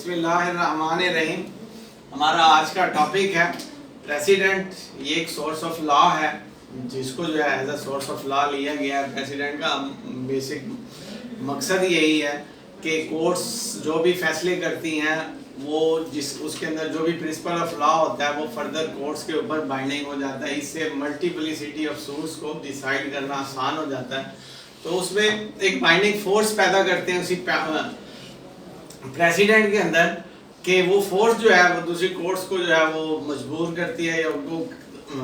बिस्मिल्लाहिर्रहमानिर्रहीम। हमारा आज का टॉपिक है प्रेसिडेंट। ये एक सोर्स ऑफ लॉ है जिसको जो है as a source of law लिया गया है। प्रेसिडेंट का बेसिक मकसद यही है कि कोर्ट्स जो भी फैसले करती हैं वो उसके अंदर जो भी प्रिंसिपल ऑफ लॉ होता है वो फर्दर कोर्ट्स के ऊपर बाइंडिंग हो जाता है। इससे मल्टीप्लिसिटी ऑफ सूट्स को डिसाइड करना आसान हो जाता है। तो उसमें एक बाइंडिंग फोर्स पैदा करते हैं उसी प्रेसिडेंट के अंदर कि वो फोर्स जो है वो दूसरी कोर्ट्स को जो है वो मजबूर करती है या उनको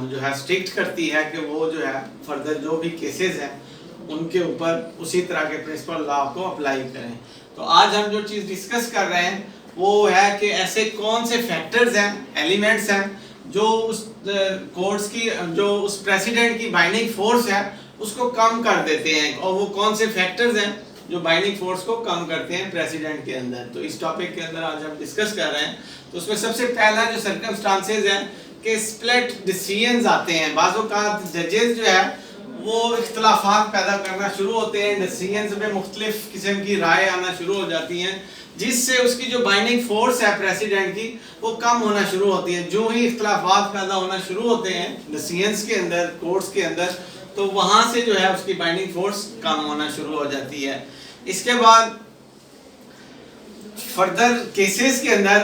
जो है स्ट्रिक्ट करती है कि वो जो है फर्दर जो भी केसेस हैं उनके ऊपर उसी तरह के प्रिंसिपल लॉ को अप्लाई करें। तो आज हम जो चीज़ डिस्कस कर रहे हैं वो है कि ऐसे कौन से फैक्टर्स हैं, एलिमेंट्स हैं जो उस कोर्ट्स की जो उस प्रेसिडेंट की बाइंडिंग फोर्स है उसको कम कर देते हैं, और वो कौन से फैक्टर्स हैं जो बाइंडिंग फोर्स को कम करते हैं प्रेसिडेंट के अंदर। तो इस टॉपिक के अंदर आज हम डिस्कस कर रहे हैं। तो उसमें सबसे पहला जो सर्कमस्टांसेस है कि स्प्लिट डिसीजंस आते हैं। बाज़ों का जजेस जो है वो इख्तलाफात पैदा करना शुरू होते हैं, डिसीजंस में मुख्तलिफ किस्म की राय आना शुरू हो जाती हैं जिससे उसकी जो बाइंडिंग फोर्स है प्रेसिडेंट की वो कम होना शुरू होती है। जो ही इख्तलाफात पैदा होना शुरू होते हैं डिसीजंस के अंदर, कोर्ट्स के अंदर, तो वहाँ से जो है उसकी बाइंडिंग फोर्स कम होना शुरू हो जाती है। इसके बाद फर्दर केसेस के अंदर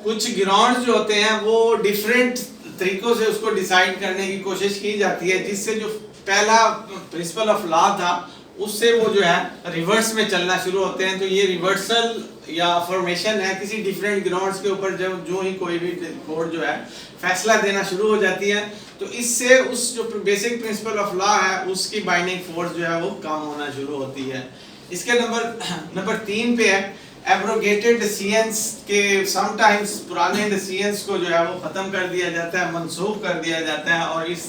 कुछ ग्राउंड्स जो होते हैं वो डिफरेंट तरीकों से उसको डिसाइड करने की कोशिश की जाती है जिससे जो पहला प्रिंसिपल ऑफ लॉ था उससे वो जो है रिवर्स में चलना शुरू होते हैं। तो ये रिवर्सल या फॉर्मेशन है किसी डिफरेंट ग्राउंड्स के ऊपर जब जो ही कोई भी कोर्ट जो है फैसला देना शुरू हो जाती है तो इससे उस जो बेसिक प्रिंसिपल ऑफ लॉ है उसकी बाइंडिंग फोर्स जो है वो कम होना शुरू होती है। इसके नंबर 3 पे है एब्रोगेटेड डिसीजंस के समटाइम्स पुराने डिसीजंस को जो है वो ख़त्म कर दिया जाता है, मनसूख कर दिया जाता है, और इस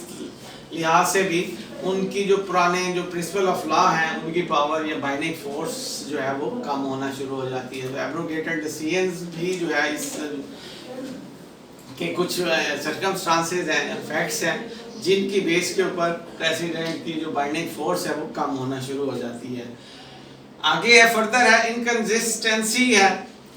लिहाज से भी उनकी जो पुराने जो प्रिंसिपल ऑफ लॉ हैं उनकी पावर या बाइंडिंग फोर्स जो है वो कम होना शुरू हो जाती है। तो एब्रोगेटेड डिसीजंस भी जो है इस के कुछ सर्कमस्टांसेस हैं, फैक्ट्स हैं जिनकी बेस के ऊपर प्रेसिडेंट की जो बाइंडिंग फोर्स है वो कम होना शुरू हो जाती है। आगे है फर्दर है इनकंसिस्टेंसी है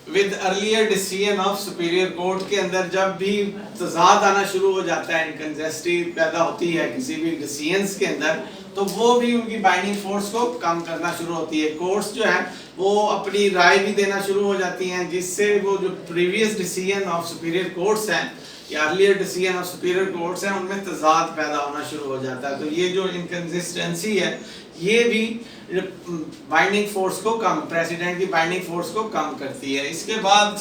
with earlier decision of superior court के अंदर जब भी तजाद आना शुरू हो जाता है, इनकंसिस्टेंसी पैदा होती है किसी भी डिसीजंस के अंदर, तो वो भी उनकी बाइंडिंग फोर्स को कम करना शुरू होती है। कोर्ट्स जो है वो अपनी राय भी देना शुरू हो जाती हैं जिससे वो जो previous decision of superior courts हैं या earlier decision of superior courts हैं उनमें तजाद पैदा होना शुरू हो जाता है। तो ये जो इनकंसिस्टेंसी है ये भी बाइंडिंग फोर्स को कम, प्रेसिडेंट की बाइंडिंग फोर्स को कम करती है। इसके बाद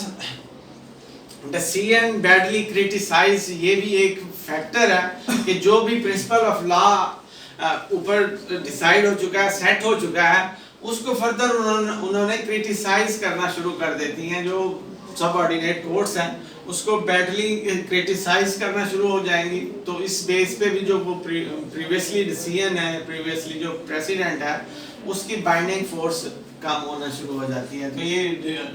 डिसीजन बैडली क्रिटिसाइज, ये भी एक फैक्टर है कि जो भी प्रिंसिपल ऑफ लॉ ऊपर डिसाइड हो चुका है, सेट हो चुका है, उसको फर्दर उन्होंने क्रिटिसाइज करना शुरू कर देती हैं। जो सबऑर्डिनेट कोर्ट्स हैं उसको बैडली क्रिटिसाइज करना शुरू हो जाएंगी। तो इस बेस पे भी जो वो प्रीवियसली डिसीजन है, प्रीवियसली जो प्रेसिडेंट है उसकी बाइंडिंग फोर्स कम होना शुरू हो जाती है। तो ये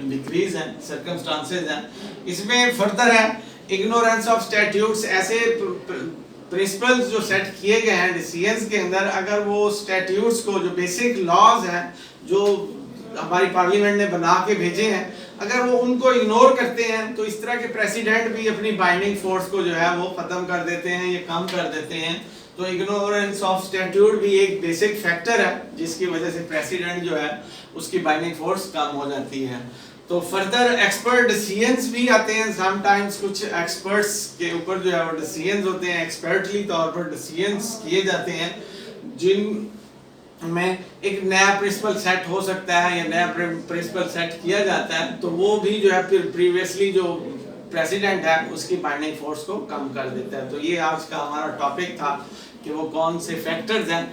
डिक्रीज है, सर्कमस्टांसेस हैं। इसमें फर्दर है इग्नोरेंस ऑफ स्टैट्यूट्स, ऐसे प्रिंसिपल्स जो सेट किए गए हैं डिसीजंस के अंदर, अगर वो स्टैट्यूट्स को जो बेसिक लॉज हैं जो हमारी पार्लियामेंट ने बना के भेजे हैं, अगर वो उनको इग्नोर करते हैं तो इस तरह के प्रेसिडेंट भी अपनी बाइंडिंग फोर्स को जो है वो ख़त्म कर देते हैं या कम कर देते हैं। तो इग्नोरेंस ऑफ स्टैट्यूट भी एक बेसिक फैक्टर है जिसकी वजह से प्रेसिडेंट जो है उसकी बाइंडिंग फोर्स कम हो जाती है। तो फर्दर एक्सपर्ट डिसीजंस भी आते हैं। समटाइम्स कुछ एक्सपर्ट्स के ऊपर जो है वो डिसीजंस होते हैं, एक्सपर्टली तौर पर डिसीजंस किए जाते हैं जिन में एक नया प्रिंसिपल सेट हो सकता है या नया प्रिंसिपल सेट किया जाता है, तो वो भी जो है फिर प्रीवियसली जो प्रेसिडेंट है उसकी बाइंडिंग फोर्स को कम कर देता है। तो ये आज का हमारा टॉपिक था कि वो कौन से फैक्टर्स हैं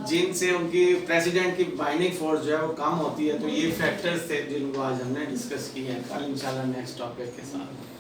जिनसे उनकी प्रेसिडेंट की बाइंडिंग फोर्स जो है वो कम होती है। तो ये फैक्टर्स थे जिनको आज हमने डिस्कस किया है। कल इंशाल्लाह नेक्स्ट टॉपिक के साथ